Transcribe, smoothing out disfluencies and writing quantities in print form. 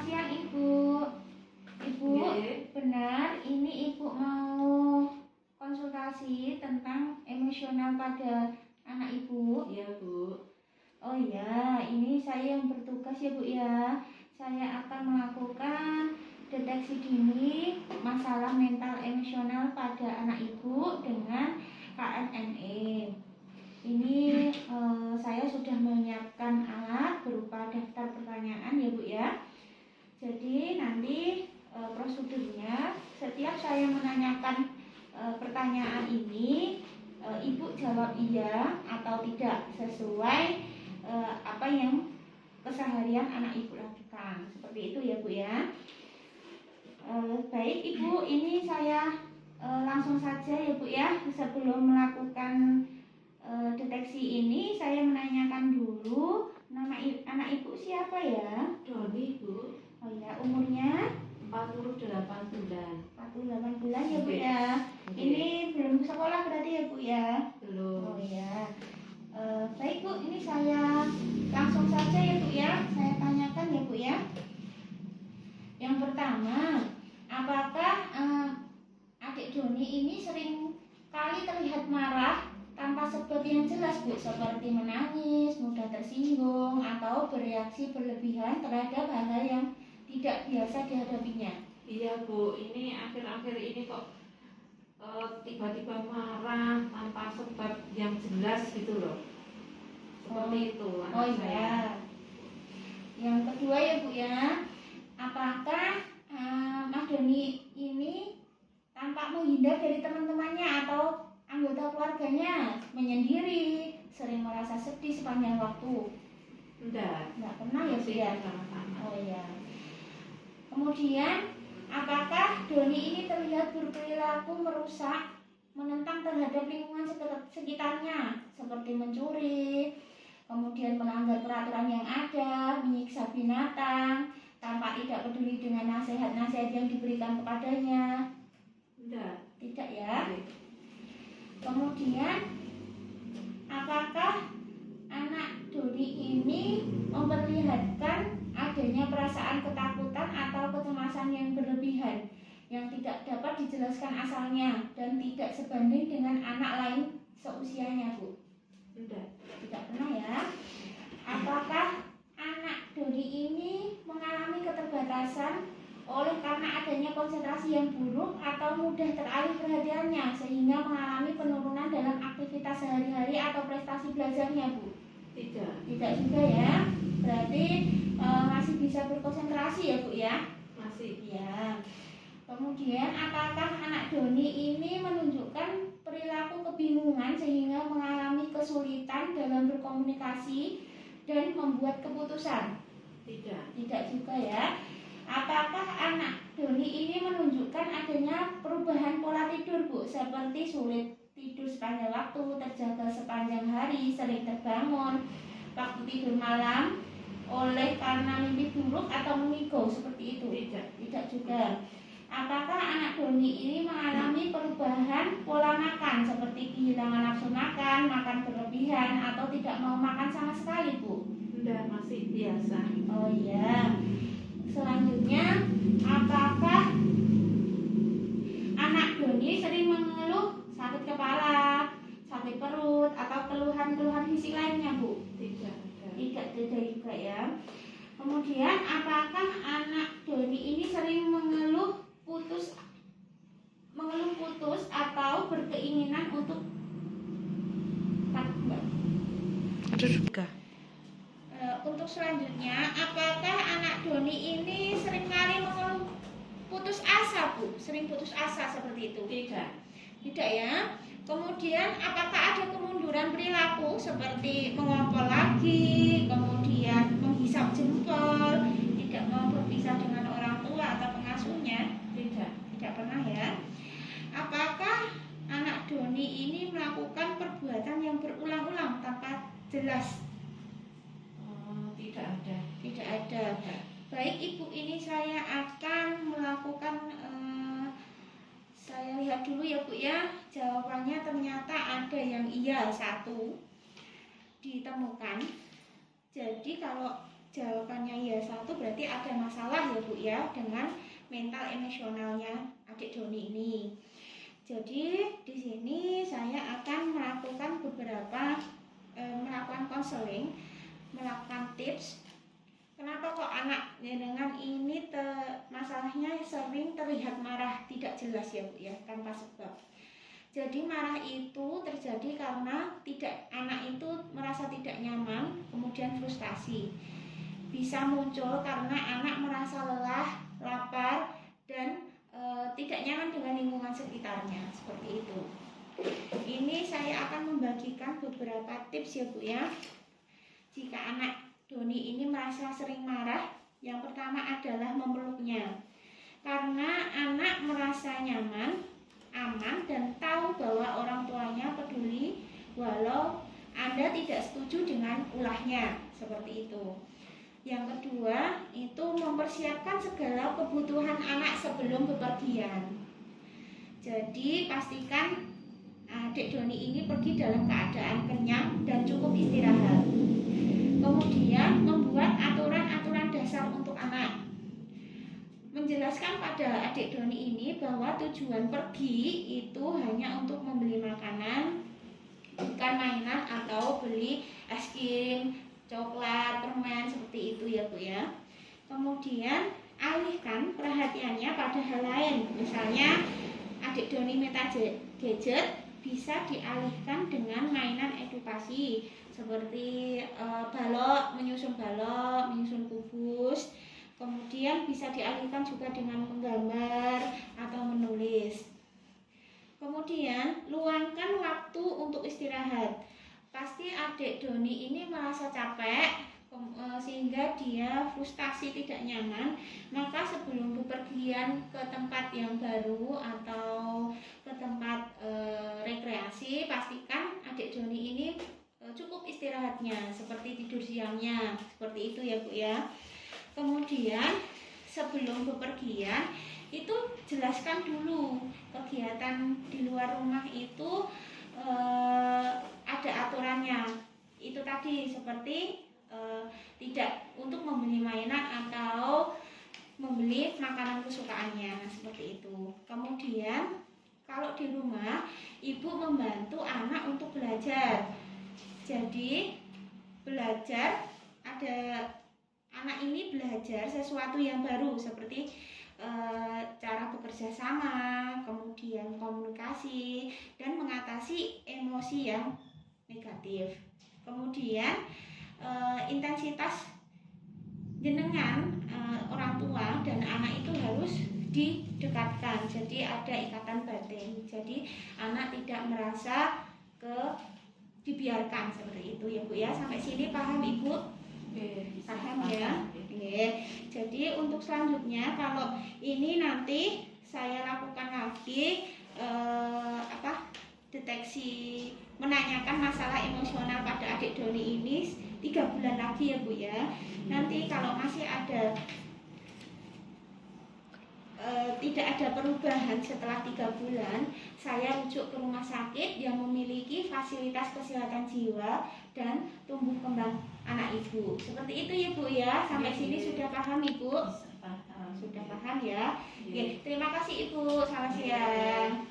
Selamat siang Ibu. Ibu, benar ini Ibu mau konsultasi tentang emosional pada anak Ibu? Iya Bu. Oh iya, ini saya yang bertugas ya Bu ya. Saya akan melakukan deteksi dini masalah mental emosional pada anak Ibu dengan KNME. Ini saya sudah menyiapkan alat berupa daftar pertanyaan ya Bu ya. Jadi nanti prosedurnya setiap saya menanyakan pertanyaan ini, Ibu jawab iya atau tidak sesuai apa yang keseharian anak Ibu lakukan. Seperti itu ya Bu ya. Baik Ibu, ini saya langsung saja ya Bu ya. Sebelum melakukan deteksi ini saya menanyakan dulu nama anak Ibu siapa ya? Doni Bu. Oh ya, umurnya 48 bulan. 48 bulan ya Bu ya. Okay. Ini belum sekolah berarti ya Bu ya? Belum. Oh ya. Baik Bu, ini saya langsung saja ya Bu ya. Saya tanyakan ya Bu ya. Yang pertama, apakah adik Doni ini sering kali terlihat marah tanpa sebab yang jelas Bu, seperti menangis, mudah tersinggung, atau bereaksi berlebihan terhadap hal-hal yang tidak biasa dihadapinya? Iya Bu, ini akhir-akhir ini kok tiba-tiba marah tanpa sebab yang jelas gitu loh. Seperti itu anak Oh saya. iya. Yang kedua ya Bu ya, apakah Mas Doni ini tampak menghindar dari teman-temannya atau anggota keluarganya, menyendiri, sering merasa sedih sepanjang waktu? Enggak Pernah ya Bu ya? sama-sama. Oh iya. Kemudian, apakah Doni ini terlihat berperilaku merusak, menentang terhadap lingkungan sekitarnya, seperti mencuri, kemudian melanggar peraturan yang ada, menyiksa binatang, tanpa tidak peduli dengan nasihat-nasihat yang diberikan kepadanya? Enggak. Tidak ya. Okay. Kemudian, apakah anak Doni ini memperlihatkan adanya perasaan ketakutan atau kecemasan yang berlebihan yang tidak dapat dijelaskan asalnya dan tidak sebanding dengan anak lain seusianya Bu? Enggak. Tidak pernah ya. Apakah anak Doni ini mengalami keterbatasan oleh karena adanya konsentrasi yang buruk atau mudah teralih perhatiannya sehingga mengalami penurunan dalam aktivitas sehari-hari atau prestasi belajarnya Bu? Tidak. Tidak juga ya. Berarti masih bisa berkonsentrasi ya Bu ya? Masih. Ya. Kemudian apakah anak Doni ini menunjukkan perilaku kebingungan sehingga mengalami kesulitan dalam berkomunikasi dan membuat keputusan? Tidak. Tidak juga ya. Apakah anak Doni ini menunjukkan adanya perubahan pola tidur Bu, seperti sulit tidur sepanjang waktu, terjaga sepanjang hari, sering terbangun waktu tidur malam oleh karena mimpi buruk atau mengigau seperti itu? Tidak juga. Apakah anak Doni ini mengalami perubahan pola makan, seperti kehilangan nafsu makan, makan berlebihan, atau tidak mau makan sama sekali Bu? Enggak, masih biasa. Oh iya. Selanjutnya, apakah anak Doni sering mengeluh sakit kepala, sakit perut, atau keluhan-keluhan fisik lainnya Bu? Tidak. Tidak juga ya. Kemudian, apakah anak Doni ini sering mengeluh putus atau berkeinginan untuk untuk selanjutnya, apakah anak Doni ini seringkali mengeluh putus asa Bu? Sering putus asa seperti itu? Tidak ya. Kemudian apakah ada kemunduran perilaku seperti mengompol lagi, kemudian menghisap jempol, tidak mau berpisah dengan orang tua atau pengasuhnya? Tidak pernah ya. Apakah anak Doni ini melakukan perbuatan yang berulang-ulang tanpa jelas? Tidak ada. Baik Ibu, ini saya akan melakukan saya lihat dulu ya Bu ya. Jawabannya ternyata ada yang iya, 1 ditemukan. Jadi kalau jawabannya iya 1 berarti ada masalah ya Bu ya dengan mental emosionalnya adik Doni ini. Jadi di sini saya akan melakukan melakukan konseling, melakukan tips. Kenapa kok anak dengan ini masalahnya sering terlihat marah tidak jelas ya Bu ya, tanpa sebab. Jadi marah itu terjadi karena anak itu merasa tidak nyaman, kemudian frustasi. Bisa muncul karena anak merasa lelah, lapar, dan tidak nyaman dengan lingkungan sekitarnya, seperti itu. Ini saya akan membagikan beberapa tips ya Bu ya. Jika anak Doni ini merasa sering marah, yang pertama adalah memeluknya. Karena anak merasa nyaman, aman, dan tahu bahwa orang tuanya peduli walau Anda tidak setuju dengan ulahnya, seperti itu. Yang kedua, itu mempersiapkan segala kebutuhan anak sebelum bepergian. Jadi pastikan adik Doni ini pergi dalam keadaan kenyang dan cukup istirahat. Kemudian membuat aturan-aturan dasar untuk anak. Menjelaskan pada adik Doni ini bahwa tujuan pergi itu hanya untuk membeli makanan, bukan mainan atau beli es krim, coklat, permen, seperti itu ya Bu ya. Kemudian alihkan perhatiannya pada hal lain. Misalnya adik Doni minta gadget, bisa dialihkan dengan mainan edukasi seperti balok, menyusun kubus. Kemudian bisa dialihkan juga dengan menggambar atau menulis. Kemudian luangkan waktu untuk istirahat. Pasti adik Doni ini merasa capek sehingga dia frustasi, tidak nyaman. Maka sebelum bepergian ke tempat yang baru atau ke tempat rekreasi, pastikan adik Doni ini cukup istirahatnya, seperti tidur siangnya, seperti itu ya Bu ya. Kemudian sebelum bepergian itu jelaskan dulu kegiatan di luar rumah itu ada aturannya. Itu tadi seperti tidak untuk membeli mainan atau membeli makanan kesukaannya, seperti itu. Kemudian kalau di rumah ibu membantu anak untuk belajar. Jadi belajar anak ini belajar sesuatu yang baru seperti cara bekerja sama, kemudian komunikasi, dan mengatasi emosi yang negatif. Kemudian intensitas jenengan orang tua dan anak itu harus didekatkan, jadi ada ikatan batin, jadi anak tidak merasa dibiarkan, seperti itu ya Bu ya. Sampai sini paham Ibu? Paham ya. Jadi untuk selanjutnya kalau ini nanti saya lakukan lagi deteksi, menanyakan masalah emosional pada adik Doni ini 3 bulan lagi ya Bu ya. Nanti kalau masih ada tidak ada perubahan setelah 3 bulan, saya rujuk ke rumah sakit yang memiliki fasilitas kesehatan jiwa dan tumbuh kembang anak ibu. Seperti itu ya Bu ya. Sampai sini sudah paham Ibu? Sudah paham ya. Oke, terima kasih Ibu. Selamat siang.